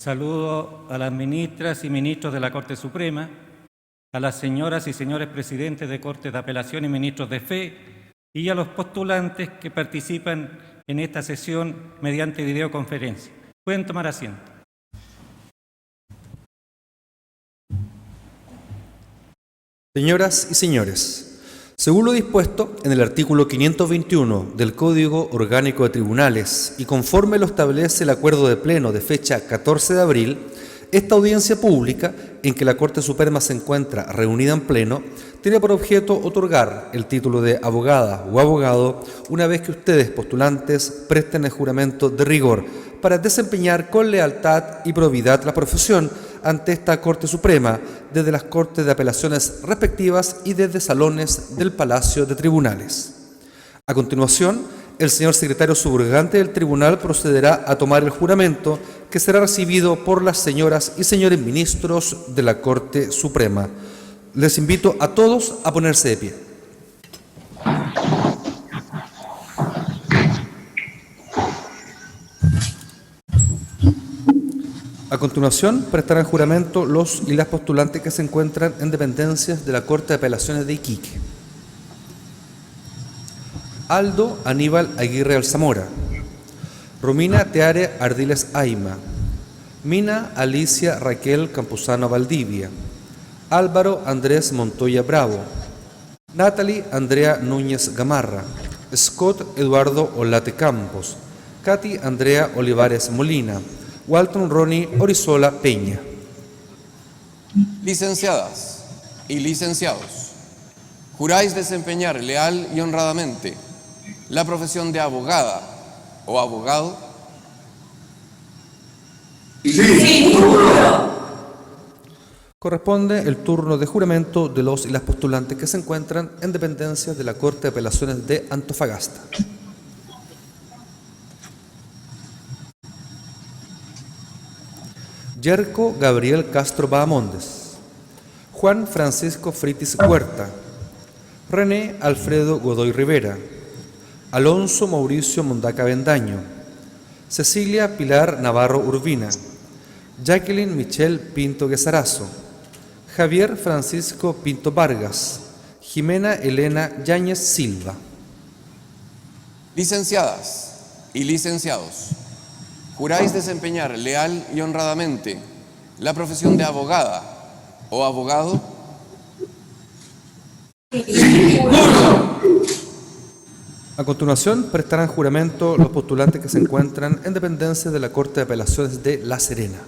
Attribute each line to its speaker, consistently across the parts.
Speaker 1: Saludo a las ministras y ministros de la Corte Suprema, a las señoras y señores presidentes de Cortes de Apelación y ministros de fe, y a los postulantes que participan en esta sesión mediante videoconferencia. Pueden tomar asiento.
Speaker 2: Señoras y señores, según lo dispuesto en el artículo 521 del Código Orgánico de Tribunales y conforme lo establece el Acuerdo de Pleno de fecha 14 de abril, esta audiencia pública, en que la Corte Suprema se encuentra reunida en pleno, tiene por objeto otorgar el título de abogada o abogado una vez que ustedes, postulantes, presten el juramento de rigor para desempeñar con lealtad y probidad la profesión ante esta Corte Suprema, desde las Cortes de Apelaciones respectivas y desde salones del Palacio de Tribunales. A continuación, el señor secretario subrogante del Tribunal procederá a tomar el juramento, que será recibido por las señoras y señores ministros de la Corte Suprema. Les invito a todos a ponerse de pie. A continuación, prestarán juramento los y las postulantes que se encuentran en dependencias de la Corte de Apelaciones de Iquique. Aldo Aníbal Aguirre Alzamora, Romina Teare Ardiles Aima, Mina Alicia Raquel Campuzano Valdivia, Álvaro Andrés Montoya Bravo, Natalie Andrea Núñez Gamarra, Scott Eduardo Olate Campos, Katy Andrea Olivares Molina, Walton Ronnie Orizola Peña.
Speaker 3: Licenciadas y licenciados, juráis desempeñar leal y honradamente la profesión de abogada o abogado.
Speaker 4: Sí, juro.
Speaker 2: Corresponde el turno de juramento de los y las postulantes que se encuentran en dependencias de la Corte de Apelaciones de Antofagasta. Yerko Gabriel Castro Bahamondes, Juan Francisco Fritis Huerta, René Alfredo Godoy Rivera, Alonso Mauricio Mondaca Bendaño, Cecilia Pilar Navarro Urbina, Jacqueline Michelle Pinto Guesarazo, Javier Francisco Pinto Vargas, Jimena Elena Yáñez Silva.
Speaker 3: Licenciadas y licenciados, juráis desempeñar leal y honradamente la profesión de abogada o abogado.
Speaker 4: Sí, juro.
Speaker 2: A continuación, prestarán juramento los postulantes que se encuentran en dependencia de la Corte de Apelaciones de La Serena.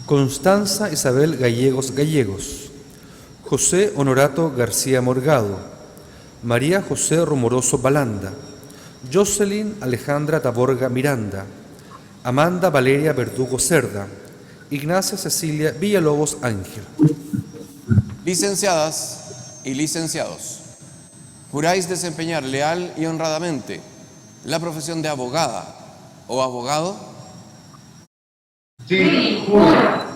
Speaker 2: Constanza Isabel Gallegos Gallegos, José Honorato García Morgado, María José Rumoroso Balanda, Jocelyn Alejandra Taborga Miranda, Amanda Valeria Verdugo Cerda, Ignacia Cecilia Villalobos Ángel.
Speaker 3: Licenciadas y licenciados, juráis desempeñar leal y honradamente la profesión de abogada o abogado.
Speaker 4: Sí, juro.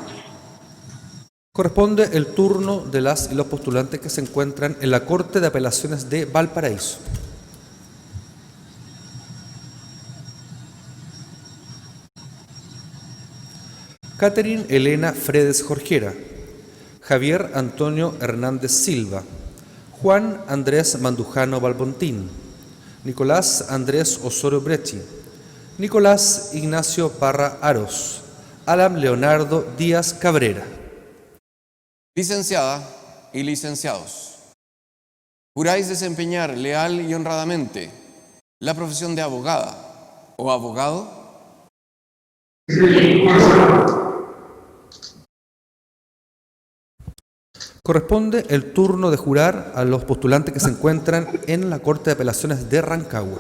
Speaker 2: Corresponde el turno de las y los postulantes que se encuentran en la Corte de Apelaciones de Valparaíso. Catherine Elena Fredes Jorgera, Javier Antonio Hernández Silva, Juan Andrés Mandujano Balbontín, Nicolás Andrés Osorio Brechi, Nicolás Ignacio Parra Aros, Alan Leonardo Díaz Cabrera.
Speaker 3: Licenciada y licenciados, juráis desempeñar leal y honradamente la profesión de abogada o abogado.
Speaker 4: Sí, juro.
Speaker 2: Corresponde el turno de jurar a los postulantes que se encuentran en la Corte de Apelaciones de Rancagua.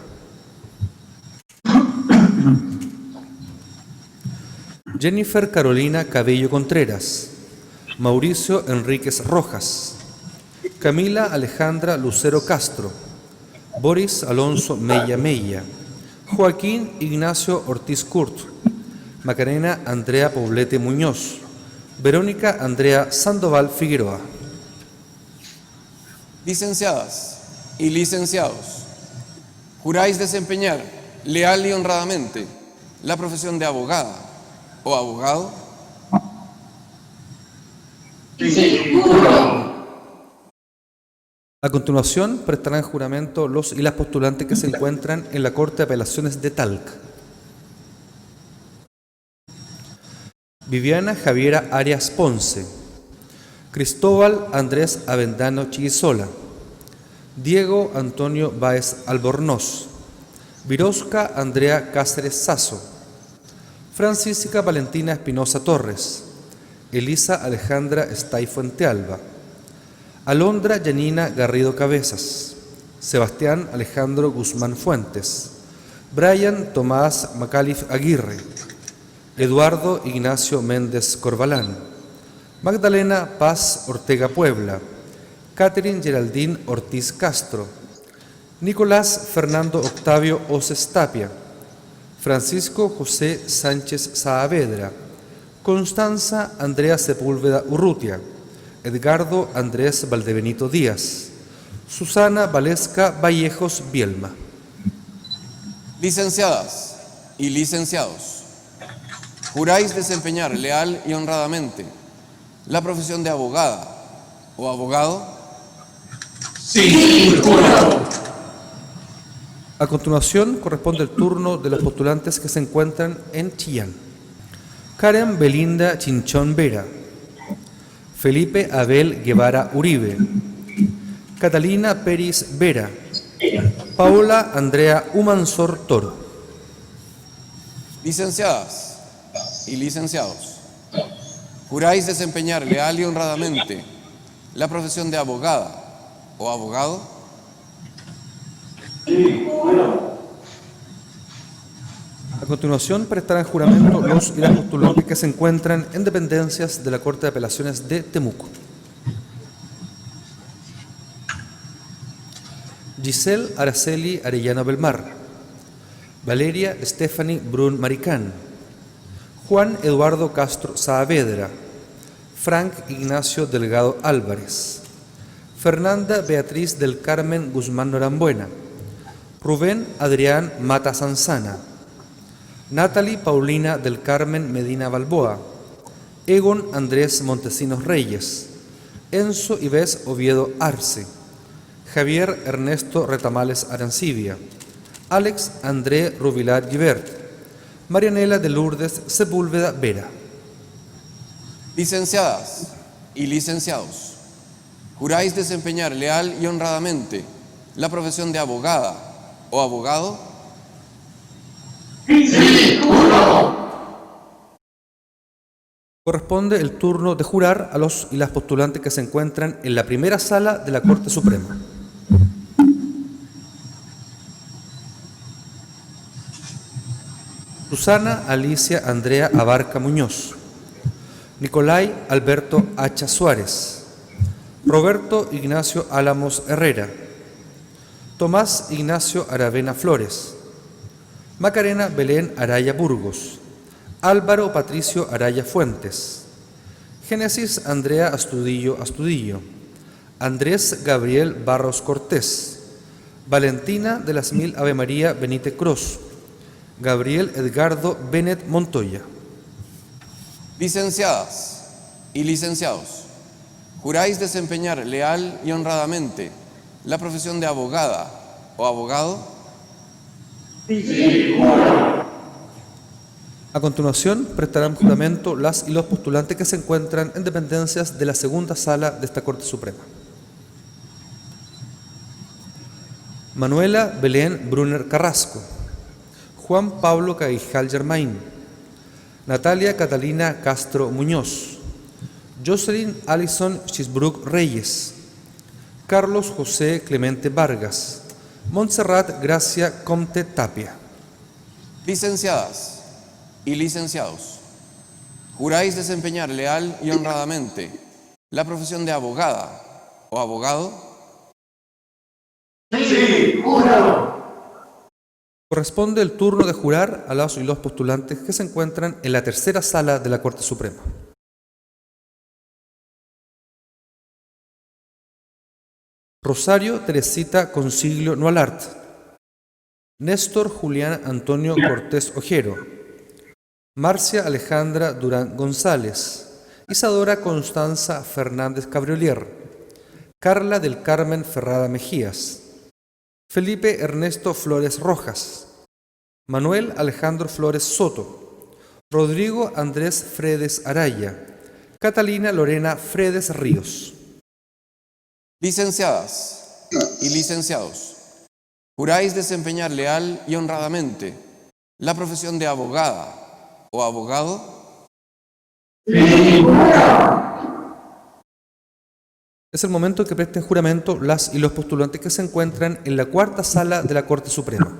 Speaker 2: Jennifer Carolina Cabello Contreras, Mauricio Enríquez Rojas, Camila Alejandra Lucero Castro, Boris Alonso Mella Mella, Joaquín Ignacio Ortiz Curt, Macarena Andrea Poblete Muñoz, Verónica Andrea Sandoval Figueroa.
Speaker 3: Licenciadas y licenciados, juráis desempeñar leal y honradamente la profesión de abogada o abogado?
Speaker 4: Sí, juro.
Speaker 2: A continuación, prestarán juramento los y las postulantes que se encuentran en la Corte de Apelaciones de Talca. Viviana Javiera Arias Ponce, Cristóbal Andrés Avendano Chiguizola, Diego Antonio Báez Albornoz, Virosca Andrea Cáceres Sazo, Francisca Valentina Espinosa Torres, Elisa Alejandra Estay Fuentealba, Alondra Yanina Garrido Cabezas, Sebastián Alejandro Guzmán Fuentes, Brian Tomás Macalif Aguirre, Eduardo Ignacio Méndez Corbalán, Magdalena Paz Ortega Puebla, Catherine Geraldine Ortiz Castro, Nicolás Fernando Octavio Oces Tapia, Francisco José Sánchez Saavedra, Constanza Andrea Sepúlveda Urrutia, Edgardo Andrés Valdebenito Díaz, Susana Valesca Vallejos Bielma.
Speaker 3: Licenciadas y licenciados, juráis desempeñar leal y honradamente la profesión de abogada o abogado.
Speaker 4: Sí, juro.
Speaker 2: A continuación, corresponde el turno de los postulantes que se encuentran en Chillán. Karen Belinda Chinchón Vera, Felipe Abel Guevara Uribe, Catalina Peris Vera, Paola Andrea Humansor Toro.
Speaker 3: Licenciadas y licenciados, juráis desempeñar leal y honradamente la profesión de abogada o abogado.
Speaker 2: A continuación, prestarán juramento los y las postulantes que se encuentran en dependencias de la Corte de Apelaciones de Temuco. Giselle Araceli Arellano Belmar, Valeria Stephanie Brun Maricán, Juan Eduardo Castro Saavedra, Frank Ignacio Delgado Álvarez, Fernanda Beatriz del Carmen Guzmán Norambuena, Rubén Adrián Mata Sanzana, Natalie Paulina del Carmen Medina Balboa, Egon Andrés Montesinos Reyes, Enzo Ives Oviedo Arce, Javier Ernesto Retamales Arancibia, Alex André Rubilar Givert, Marianela de Lourdes Sepúlveda Vera.
Speaker 3: Licenciadas y licenciados, juráis desempeñar leal y honradamente la profesión de abogada o abogado.
Speaker 4: Sí, juro.
Speaker 2: Corresponde el turno de jurar a los y las postulantes que se encuentran en la primera sala de la Corte Suprema. Susana Alicia Andrea Abarca Muñoz, Nicolai Alberto Hacha Suárez, Roberto Ignacio Álamos Herrera, Tomás Ignacio Aravena Flores, Macarena Belén Araya Burgos, Álvaro Patricio Araya Fuentes, Génesis Andrea Astudillo Astudillo, Andrés Gabriel Barros Cortés, Valentina de las Mil Ave María Benítez Cruz, Gabriel Edgardo Bennett Montoya.
Speaker 3: Licenciadas y licenciados, juráis desempeñar leal y honradamente la profesión de abogada o abogado.
Speaker 4: Sí, juro.
Speaker 2: A continuación, prestarán juramento las y los postulantes que se encuentran en dependencias de la segunda sala de esta Corte Suprema. Manuela Belén Brunner Carrasco, Juan Pablo Caijal Germain, Natalia Catalina Castro Muñoz, Jocelyn Alison Chisbrook Reyes, Carlos José Clemente Vargas, Montserrat Gracia Comte Tapia.
Speaker 3: Licenciadas y licenciados, juráis desempeñar leal y honradamente la profesión de abogada o abogado.
Speaker 4: Sí, juro.
Speaker 2: Corresponde el turno de jurar a las y los postulantes que se encuentran en la tercera sala de la Corte Suprema. Rosario Teresita Consiglio Nualart, Néstor Julián Antonio Cortés Ojero, Marcia Alejandra Durán González, Isadora Constanza Fernández Cabriolier, Carla del Carmen Ferrada Mejías, Felipe Ernesto Flores Rojas, Manuel Alejandro Flores Soto, Rodrigo Andrés Fredes Araya, Catalina Lorena Fredes Ríos.
Speaker 3: Licenciadas y licenciados, juráis desempeñar leal y honradamente la profesión de abogada o abogado.
Speaker 4: Sí, juro.
Speaker 2: Es el momento en que presten juramento las y los postulantes que se encuentran en la cuarta sala de la Corte Suprema.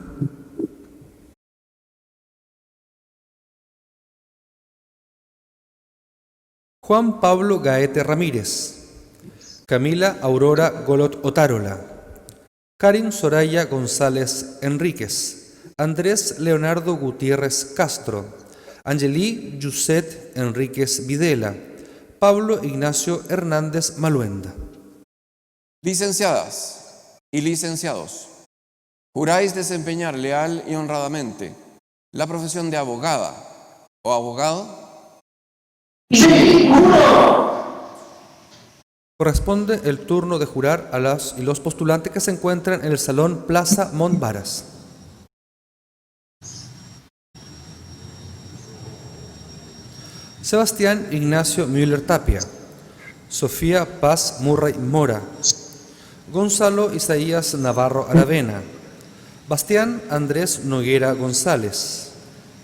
Speaker 2: Juan Pablo Gaete Ramírez, Camila Aurora Golot Otárola, Karin Soraya González Enríquez, Andrés Leonardo Gutiérrez Castro, Angelí Yuset Enríquez Videla, Pablo Ignacio Hernández Maluenda.
Speaker 3: Licenciadas y licenciados, juráis desempeñar leal y honradamente la profesión de abogada o abogado.
Speaker 4: Sí, juro.
Speaker 2: Corresponde el turno de jurar a las y los postulantes que se encuentran en el Salón Plaza Montbaras. Sebastián Ignacio Müller Tapia, Sofía Paz Murray Mora, Gonzalo Isaías Navarro Aravena, Bastián Andrés Noguera González,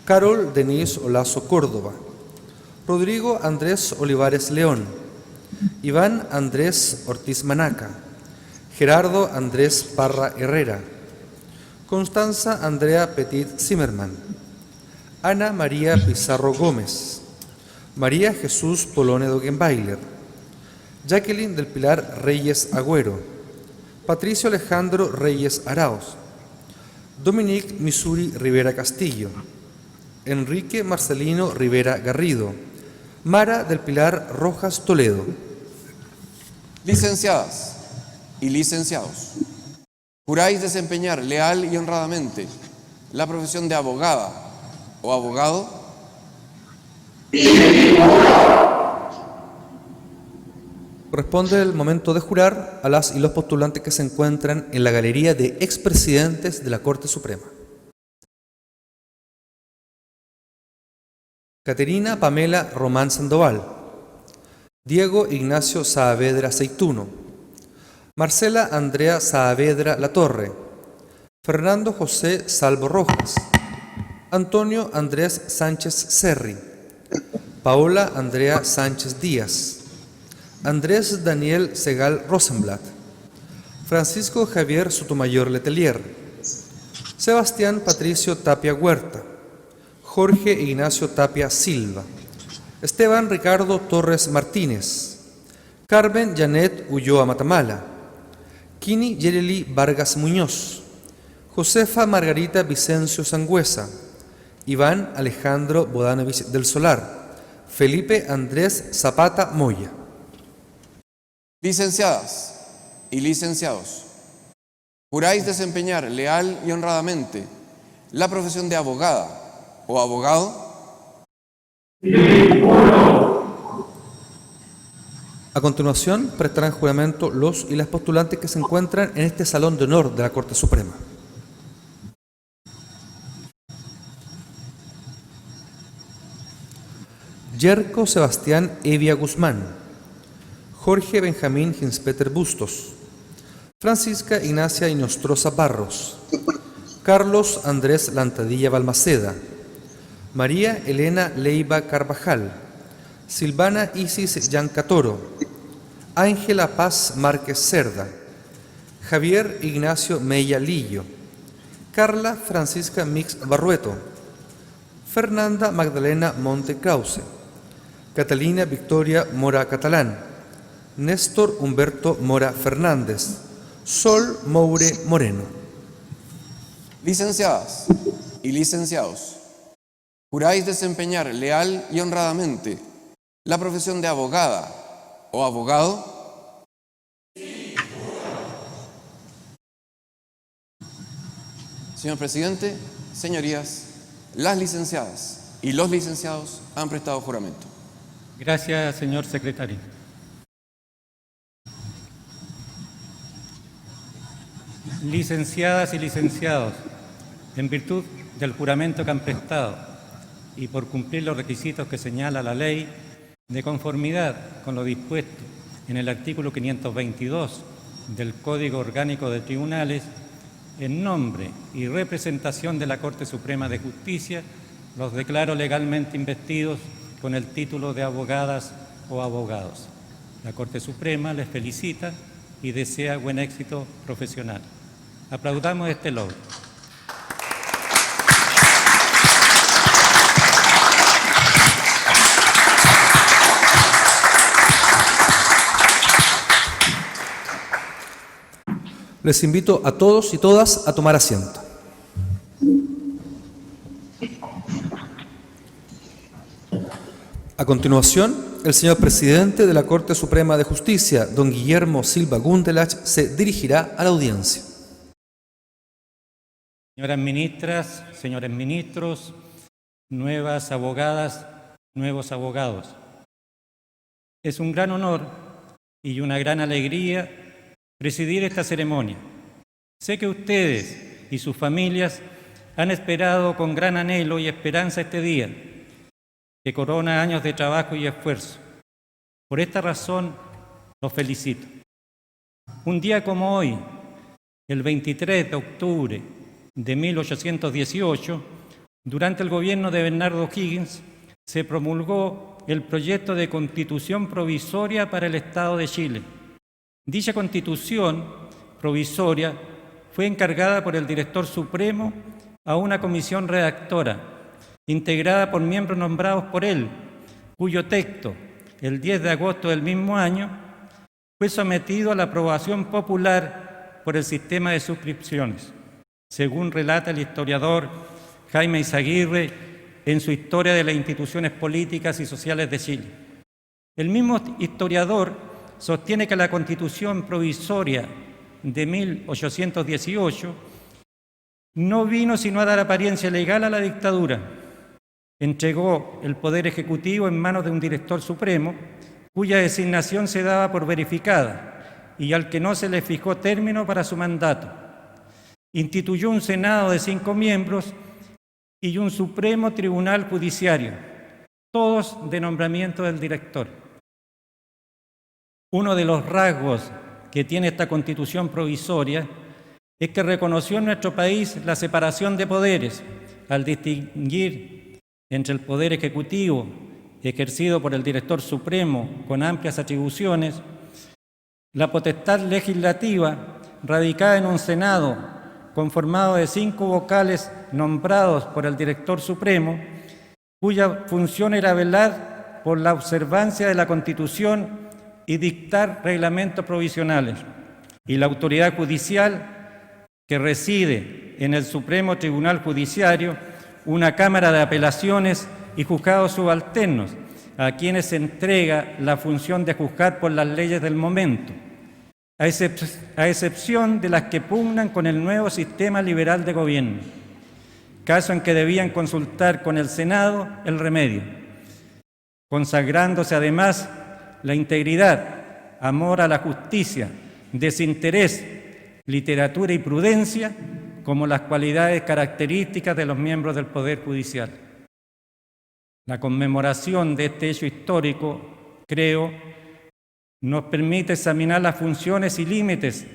Speaker 2: Carol Denise Olazo Córdoba, Rodrigo Andrés Olivares León, Iván Andrés Ortiz Manaca, Gerardo Andrés Parra Herrera, Constanza Andrea Petit Zimmerman, Ana María Pizarro Gómez, María Jesús Polone Dogenbailer, Jacqueline del Pilar Reyes Agüero, Patricio Alejandro Reyes Arauz, Dominique Missouri Rivera Castillo, Enrique Marcelino Rivera Garrido, Mara del Pilar Rojas Toledo.
Speaker 3: Licenciadas y licenciados, juráis desempeñar leal y honradamente la profesión de abogada o abogado.
Speaker 4: Sí, juro.
Speaker 2: Corresponde el momento de jurar a las y los postulantes que se encuentran en la galería de expresidentes de la Corte Suprema. Caterina Pamela Román Sandoval, Diego Ignacio Saavedra Aceituno, Marcela Andrea Saavedra Latorre, Fernando José Salvo Rojas, Antonio Andrés Sánchez Serri, Paola Andrea Sánchez Díaz, Andrés Daniel Segal Rosenblatt, Francisco Javier Sotomayor Letelier, Sebastián Patricio Tapia Huerta, Jorge Ignacio Tapia Silva, Esteban Ricardo Torres Martínez, Carmen Janet Ulloa Matamala, Kini Yereli Vargas Muñoz, Josefa Margarita Vicencio Sangüesa, Iván Alejandro Bodanovich del Solar, Felipe Andrés Zapata Moya.
Speaker 3: Licenciadas y licenciados, juráis desempeñar leal y honradamente la profesión de abogada o abogado.
Speaker 4: Sí, juro.
Speaker 2: A continuación, prestarán juramento los y las postulantes que se encuentran en este Salón de Honor de la Corte Suprema. Yerko Sebastián Evia Guzmán, Jorge Benjamín Ginspeter Bustos, Francisca Ignacia Inostroza Barros, Carlos Andrés Lantadilla Balmaceda, María Elena Leiva Carvajal, Silvana Isis Yancatoro, Ángela Paz Márquez Cerda, Javier Ignacio Mella Lillo, Carla Francisca Mix Barrueto, Fernanda Magdalena Monte Krause, Catalina Victoria Mora Catalán, Néstor Humberto Mora Fernández, Sol Moure Moreno.
Speaker 3: Licenciadas y licenciados, juráis desempeñar leal y honradamente la profesión de abogada o abogado. Señor presidente, señorías, las licenciadas y los licenciados han prestado juramento.
Speaker 1: Gracias, señor secretario. Licenciadas y licenciados, en virtud del juramento que han prestado y por cumplir los requisitos que señala la ley, de conformidad con lo dispuesto en el artículo 522 del Código Orgánico de Tribunales, en nombre y representación de la Corte Suprema de Justicia, los declaro legalmente investidos con el título de abogadas o abogados. La Corte Suprema les felicita y desea buen éxito profesional. Aplaudamos este logro.
Speaker 2: Les invito a todos y todas a tomar asiento. A continuación, el señor presidente de la Corte Suprema de Justicia, don Guillermo Silva Gundelach, se dirigirá a la audiencia.
Speaker 1: Señoras ministras, señores ministros, nuevas abogadas, nuevos abogados. Es un gran honor y una gran alegría presidir esta ceremonia. Sé que ustedes y sus familias han esperado con gran anhelo y esperanza este día, que corona años de trabajo y esfuerzo. Por esta razón, los felicito. Un día como hoy, el 23 de octubre de 1818, durante el gobierno de Bernardo O'Higgins, se promulgó el proyecto de Constitución Provisoria para el Estado de Chile. Dicha Constitución provisoria fue encargada por el Director Supremo a una comisión redactora, integrada por miembros nombrados por él, cuyo texto, el 10 de agosto del mismo año, fue sometido a la aprobación popular por el sistema de suscripciones, según relata el historiador Jaime Izaguirre en su Historia de las Instituciones Políticas y Sociales de Chile. El mismo historiador sostiene que la Constitución Provisoria de 1818 no vino sino a dar apariencia legal a la dictadura. Entregó el Poder Ejecutivo en manos de un Director Supremo, cuya designación se daba por verificada y al que no se le fijó término para su mandato. Instituyó un Senado de 5 miembros y un Supremo Tribunal Judiciario, todos de nombramiento del director. Uno de los rasgos que tiene esta Constitución provisoria es que reconoció en nuestro país la separación de poderes al distinguir entre el Poder Ejecutivo, ejercido por el Director Supremo con amplias atribuciones, la potestad legislativa radicada en un Senado conformado de 5 vocales nombrados por el Director Supremo, cuya función era velar por la observancia de la Constitución y dictar reglamentos provisionales, y la autoridad judicial que reside en el Supremo Tribunal Judiciario, una Cámara de Apelaciones y juzgados subalternos, a quienes se entrega la función de juzgar por las leyes del momento, a excepción de las que pugnan con el nuevo sistema liberal de gobierno, caso en que debían consultar con el Senado el remedio, consagrándose además la integridad, amor a la justicia, desinterés, literatura y prudencia como las cualidades características de los miembros del Poder Judicial. La conmemoración de este hecho histórico, creo, nos permite examinar las funciones y límites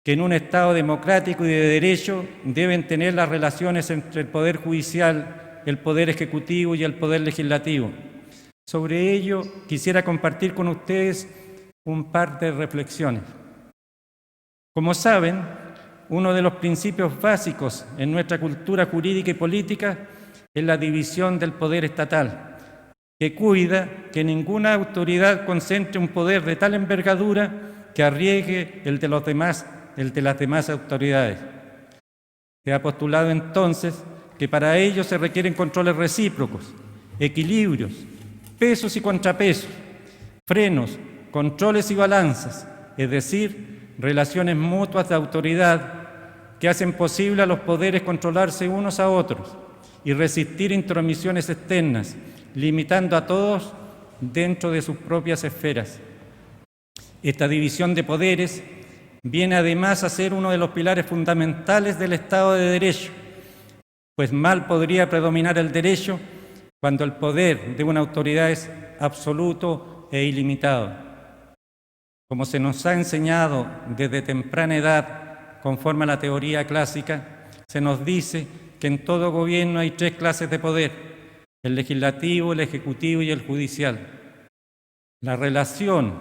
Speaker 1: que en un Estado democrático y de derecho deben tener las relaciones entre el Poder Judicial, el Poder Ejecutivo y el Poder Legislativo. Sobre ello, quisiera compartir con ustedes un par de reflexiones. Como saben, uno de los principios básicos en nuestra cultura jurídica y política es la división del poder estatal, que cuida que ninguna autoridad concentre un poder de tal envergadura que arriesgue el de las demás autoridades. Se ha postulado entonces que para ello se requieren controles recíprocos, equilibrios, pesos y contrapesos, frenos, controles y balanzas, es decir, relaciones mutuas de autoridad que hacen posible a los poderes controlarse unos a otros y resistir intromisiones externas, limitando a todos dentro de sus propias esferas. Esta división de poderes viene además a ser uno de los pilares fundamentales del Estado de Derecho, pues mal podría predominar el derecho cuando el poder de una autoridad es absoluto e ilimitado. Como se nos ha enseñado desde temprana edad, conforme a la teoría clásica, se nos dice que en todo gobierno hay tres clases de poder: el legislativo, el ejecutivo y el judicial. La relación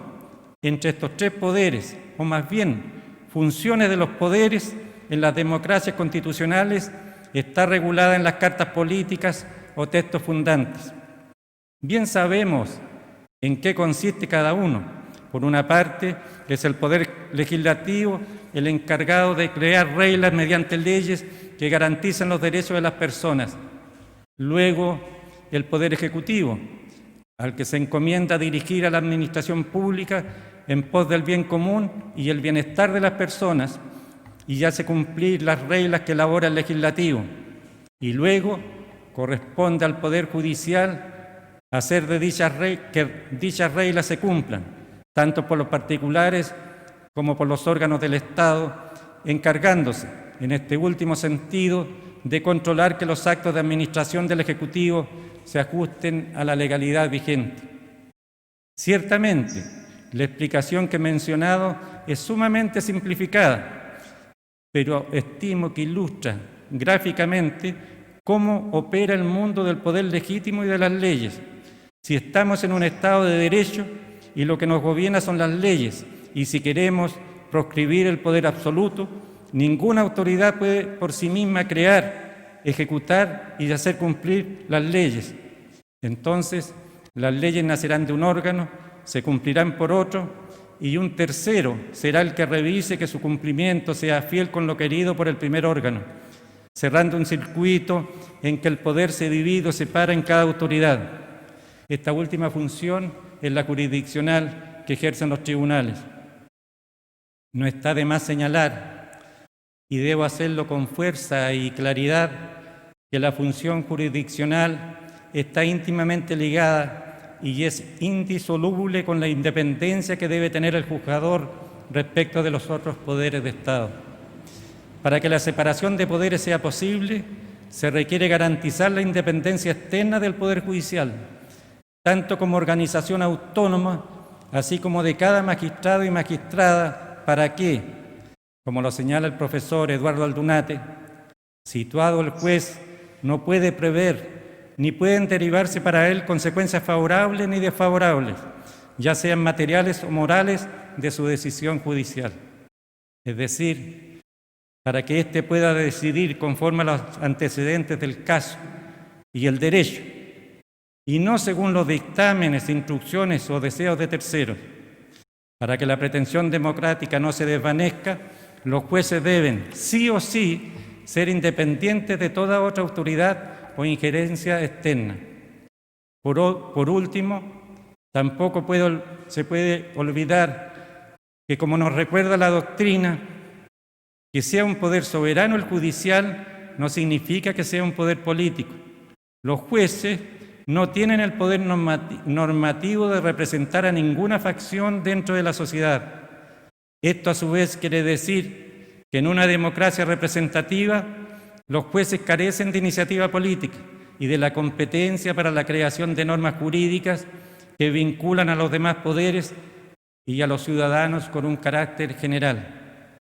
Speaker 1: entre estos tres poderes, o más bien funciones de los poderes en las democracias constitucionales, está regulada en las cartas políticas o textos fundantes. Bien sabemos en qué consiste cada uno. Por una parte, es el poder legislativo el encargado de crear reglas mediante leyes que garantizan los derechos de las personas. Luego, el poder ejecutivo, al que se encomienda dirigir a la administración pública en pos del bien común y el bienestar de las personas, y hace cumplir las reglas que elabora el legislativo. Y luego corresponde al Poder Judicial hacer que dichas reglas se cumplan, tanto por los particulares como por los órganos del Estado, encargándose, en este último sentido, de controlar que los actos de administración del Ejecutivo se ajusten a la legalidad vigente. Ciertamente, la explicación que he mencionado es sumamente simplificada, pero estimo que ilustra gráficamente cómo opera el mundo del poder legítimo y de las leyes. Si estamos en un Estado de Derecho y lo que nos gobierna son las leyes, y si queremos proscribir el poder absoluto, ninguna autoridad puede por sí misma crear, ejecutar y hacer cumplir las leyes. Entonces, las leyes nacerán de un órgano, se cumplirán por otro, y un tercero será el que revise que su cumplimiento sea fiel con lo querido por el primer órgano, cerrando un circuito en que el poder se divide o separa en cada autoridad. Esta última función es la jurisdiccional que ejercen los tribunales. No está de más señalar, y debo hacerlo con fuerza y claridad, que la función jurisdiccional está íntimamente ligada y es indisoluble con la independencia que debe tener el juzgador respecto de los otros poderes de Estado. Para que la separación de poderes sea posible, se requiere garantizar la independencia externa del Poder Judicial, tanto como organización autónoma, así como de cada magistrado y magistrada, para que, como lo señala el profesor Eduardo Aldunate, situado el juez, no puede prever ni pueden derivarse para él consecuencias favorables ni desfavorables, ya sean materiales o morales, de su decisión judicial. Es decir, para que éste pueda decidir conforme a los antecedentes del caso y el derecho, y no según los dictámenes, instrucciones o deseos de terceros. Para que la pretensión democrática no se desvanezca, los jueces deben, sí o sí, ser independientes de toda otra autoridad o injerencia externa. Por último, tampoco se puede olvidar que, como nos recuerda la doctrina, que sea un poder soberano el judicial no significa que sea un poder político. Los jueces no tienen el poder normativo de representar a ninguna facción dentro de la sociedad. Esto a su vez quiere decir que en una democracia representativa los jueces carecen de iniciativa política y de la competencia para la creación de normas jurídicas que vinculan a los demás poderes y a los ciudadanos con un carácter general.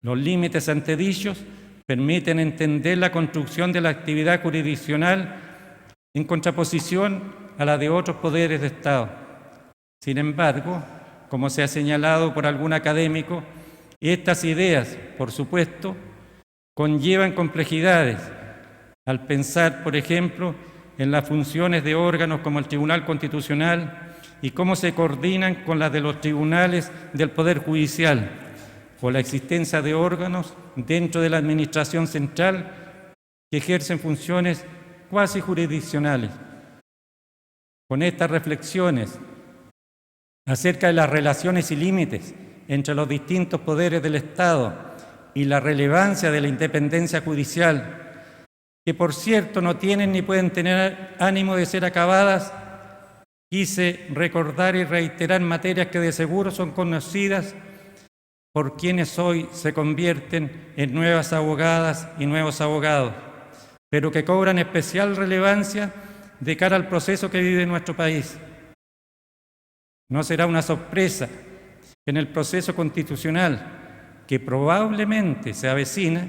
Speaker 1: Los límites antedichos permiten entender la construcción de la actividad jurisdiccional en contraposición a la de otros poderes de Estado. Sin embargo, como se ha señalado por algún académico, estas ideas, por supuesto, conllevan complejidades al pensar, por ejemplo, en las funciones de órganos como el Tribunal Constitucional y cómo se coordinan con las de los tribunales del Poder Judicial, o la existencia de órganos dentro de la Administración Central que ejercen funciones cuasi jurisdiccionales. Con estas reflexiones acerca de las relaciones y límites entre los distintos poderes del Estado y la relevancia de la independencia judicial, que por cierto no tienen ni pueden tener ánimo de ser acabadas, quise recordar y reiterar materias que de seguro son conocidas por quienes hoy se convierten en nuevas abogadas y nuevos abogados, pero que cobran especial relevancia de cara al proceso que vive nuestro país. No será una sorpresa que en el proceso constitucional que probablemente se avecina,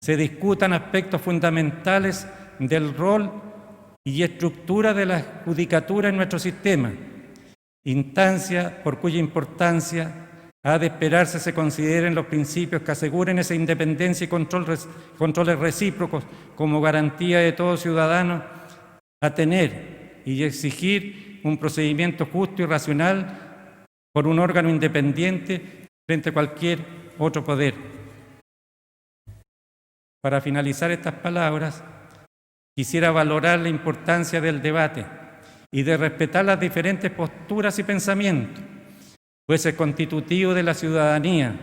Speaker 1: se discutan aspectos fundamentales del rol y estructura de la judicatura en nuestro sistema, instancia por cuya importancia ha de esperarse se consideren los principios que aseguren esa independencia y controles recíprocos como garantía de todo ciudadano a tener y exigir un procedimiento justo y racional por un órgano independiente frente a cualquier otro poder. Para finalizar estas palabras, quisiera valorar la importancia del debate y de respetar las diferentes posturas y pensamientos, pues es constitutivo de la ciudadanía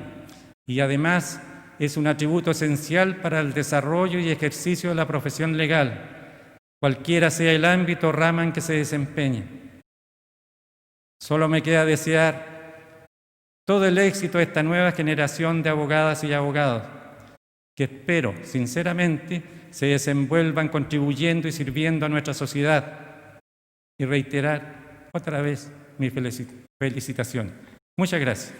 Speaker 1: y además es un atributo esencial para el desarrollo y ejercicio de la profesión legal, cualquiera sea el ámbito o rama en que se desempeñe. Solo me queda desear todo el éxito de esta nueva generación de abogadas y abogados, que espero sinceramente se desenvuelvan contribuyendo y sirviendo a nuestra sociedad, y reiterar otra vez mi felicitación. Muchas gracias.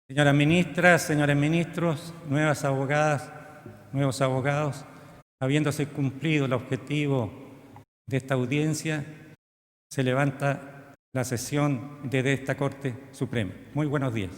Speaker 1: Señoras ministras, señores ministros, nuevas abogadas, nuevos abogados, habiéndose cumplido el objetivo de esta audiencia, se levanta la sesión de esta Corte Suprema. Muy buenos días.